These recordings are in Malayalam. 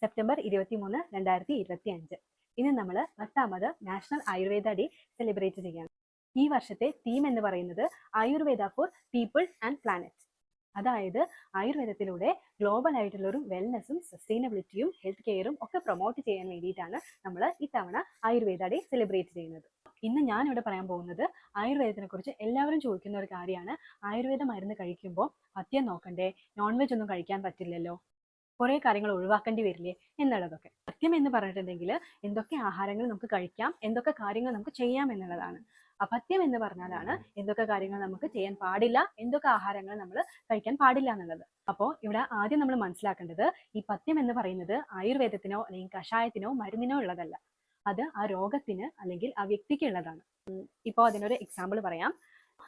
സെപ്റ്റംബർ 23, 2025. ഇന്ന് നമ്മൾ 10ാമത് നാഷണൽ ആയുർവേദ ഡേ സെലിബ്രേറ്റ് ചെയ്യാണ്. ഈ വർഷത്തെ തീം എന്ന് പറയുന്നത് Ayurveda for people and planet. അതായത് ആയുർവേദത്തിലൂടെ ഗ്ലോബൽ ആയിട്ടുള്ള ഒരു വെൽനെസ്സും സസ്റ്റൈനബിലിറ്റിയും ഹെൽത്ത് കെയറും ഒക്കെ പ്രൊമോട്ട് ചെയ്യാൻ വേണ്ടിയിട്ടാണ് നമ്മൾ ഇത്തവണ ആയുർവേദ ഡേ സെലിബ്രേറ്റ് ചെയ്യുന്നത്. ഇന്ന് ഞാനിവിടെ പറയാൻ പോകുന്നത് ആയുർവേദത്തിനെ കുറിച്ച് എല്ലാവരും ചോദിക്കുന്ന ഒരു കാര്യമാണ്. ആയുർവേദ മരുന്ന് കഴിക്കുമ്പോൾ പഥ്യം നോക്കണ്ടേ, നോൺ വെജ് ഒന്നും കഴിക്കാൻ പറ്റില്ലല്ലോ, കുറേ കാര്യങ്ങൾ ഒഴിവാക്കേണ്ടി വരില്ലേ എന്നുള്ളതൊക്കെ. പഥ്യം എന്ന് പറഞ്ഞിട്ടുണ്ടെങ്കിൽ എന്തൊക്കെ ആഹാരങ്ങൾ നമുക്ക് കഴിക്കാം, എന്തൊക്കെ കാര്യങ്ങൾ നമുക്ക് ചെയ്യാം എന്നുള്ളതാണ്. അപഥ്യം എന്ന് പറഞ്ഞാലാണ് എന്തൊക്കെ കാര്യങ്ങൾ നമുക്ക് ചെയ്യാൻ പാടില്ല, എന്തൊക്കെ ആഹാരങ്ങൾ നമ്മൾ കഴിക്കാൻ പാടില്ല എന്നുള്ളത്. അപ്പോൾ ഇവിടെ ആദ്യം നമ്മൾ മനസ്സിലാക്കേണ്ടത്, ഈ പഥ്യം എന്ന് പറയുന്നത് ആയുർവേദത്തിനോ അല്ലെങ്കിൽ കഷായത്തിനോ മരുന്നിനോ ഉള്ളതല്ല. അത് ആ രോഗത്തിന് അല്ലെങ്കിൽ ആ വ്യക്തിക്ക് ഉള്ളതാണ്. ഇപ്പോൾ അതിനൊരു എക്സാമ്പിൾ പറയാം.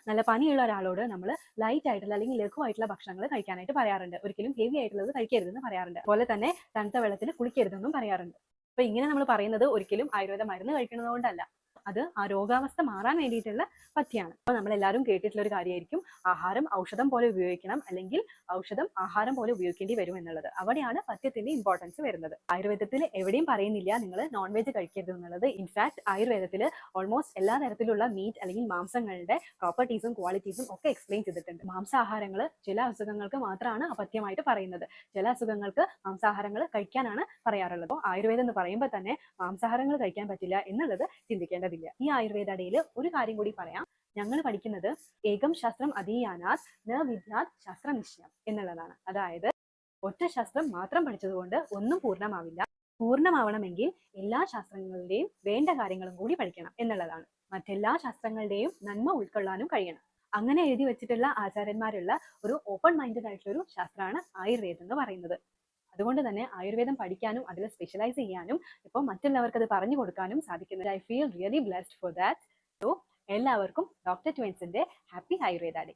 നല്ല പനിയുള്ള ഒരാളോട് നമ്മൾ ലൈറ്റ് ആയിട്ടുള്ള അല്ലെങ്കിൽ ലഘുവായിട്ടുള്ള ഭക്ഷണങ്ങൾ കഴിക്കാനായിട്ട് പറയാറുണ്ട്. ഒരിക്കലും ഹെവി ആയിട്ടുള്ളത് കഴിക്കരുതെന്ന് പറയാറുണ്ട്. അതുപോലെ തന്നെ തണുത്ത വെള്ളത്തിൽ കുളിക്കരുതെന്നും പറയാറുണ്ട്. അപ്പൊ ഇങ്ങനെ നമ്മൾ പറയുന്നത് ഒരിക്കലും ആയുർവേദ മരുന്ന് കഴിക്കുന്നത് കൊണ്ടല്ല, അത് ആ രോഗാവസ്ഥ മാറാൻ വേണ്ടിയിട്ടുള്ള പഥ്യമാണ്. അപ്പൊ നമ്മൾ എല്ലാവരും കേട്ടിട്ടുള്ള ഒരു കാര്യമായിരിക്കും, ആഹാരം ഔഷധം പോലെ ഉപയോഗിക്കണം, അല്ലെങ്കിൽ ഔഷധം ആഹാരം പോലെ ഉപയോഗിക്കേണ്ടി വരും എന്നുള്ളത്. അവിടെയാണ് പഥ്യത്തിന്റെ ഇമ്പോർട്ടൻസ് വരുന്നത്. ആയുർവേദത്തിൽ എവിടെയും പറയുന്നില്ല നിങ്ങൾ നോൺ വെജ് കഴിക്കരുത് എന്നുള്ളത്. ഇൻഫാക്ട് ആയുർവേദത്തിൽ ഓൾമോസ്റ്റ് എല്ലാ തരത്തിലുള്ള മീറ്റ് അല്ലെങ്കിൽ മാംസങ്ങളുടെ പ്രോപ്പർട്ടീസും ക്വാളിറ്റീസും ഒക്കെ എക്സ്പ്ലെയിൻ ചെയ്തിട്ടുണ്ട്. മാംസാഹാരങ്ങൾ ചില അസുഖങ്ങൾക്ക് മാത്രമാണ് അപഥ്യമായിട്ട് പറയുന്നത്, ചില അസുഖങ്ങൾക്ക് മാംസാഹാരങ്ങൾ കഴിക്കാനാണ് പറയാറുള്ളത്. അപ്പോൾ ആയുർവേദം എന്ന് പറയുമ്പോൾ തന്നെ മാംസാഹാരങ്ങൾ കഴിക്കാൻ പറ്റില്ല എന്നുള്ളത് ചിന്തിക്കേണ്ടതില്ല. ഈ ആയുർവേദ ഡേയിൽ ഒരു കാര്യം കൂടി പറയാം. ഞങ്ങൾ പഠിക്കുന്നത് ഏകം ശാസ്ത്രം അധീയാനാത് ന വിദ്യാത് ശാസ്ത്രനിശ്ചയം എന്നുള്ളതാണ്. അതായത് ഒറ്റ ശാസ്ത്രം മാത്രം പഠിച്ചതുകൊണ്ട് ഒന്നും പൂർണ്ണമാവില്ല. പൂർണ്ണമാവണമെങ്കിൽ എല്ലാ ശാസ്ത്രങ്ങളുടെയും വേണ്ട കാര്യങ്ങളും കൂടി പഠിക്കണം എന്നുള്ളതാണ്. മറ്റെല്ലാ ശാസ്ത്രങ്ങളുടെയും നന്മ ഉൾക്കൊള്ളാനും കഴിയണം. അങ്ങനെ എഴുതി വെച്ചിട്ടുള്ള ആചാര്യന്മാരുള്ള ഒരു ഓപ്പൺ മൈൻഡഡ് ആയിട്ടുള്ള ഒരു ശാസ്ത്രമാണ് ആയുർവേദം എന്ന് പറയുന്നത്. അതുകൊണ്ട് തന്നെ ആയുർവേദം പഠിക്കാനും അതിൽ സ്പെഷ്യലൈസ് ചെയ്യാനും ഇപ്പോൾ മറ്റുള്ളവർക്ക് അത് പറഞ്ഞു കൊടുക്കാനും സാധിക്കുന്നത്. I feel really blessed for that. So എല്ലാവർക്കും ഡോക്ടർ ട്വിൻസിന്റെ ഹാപ്പി ആയുർവേദ ഡേ.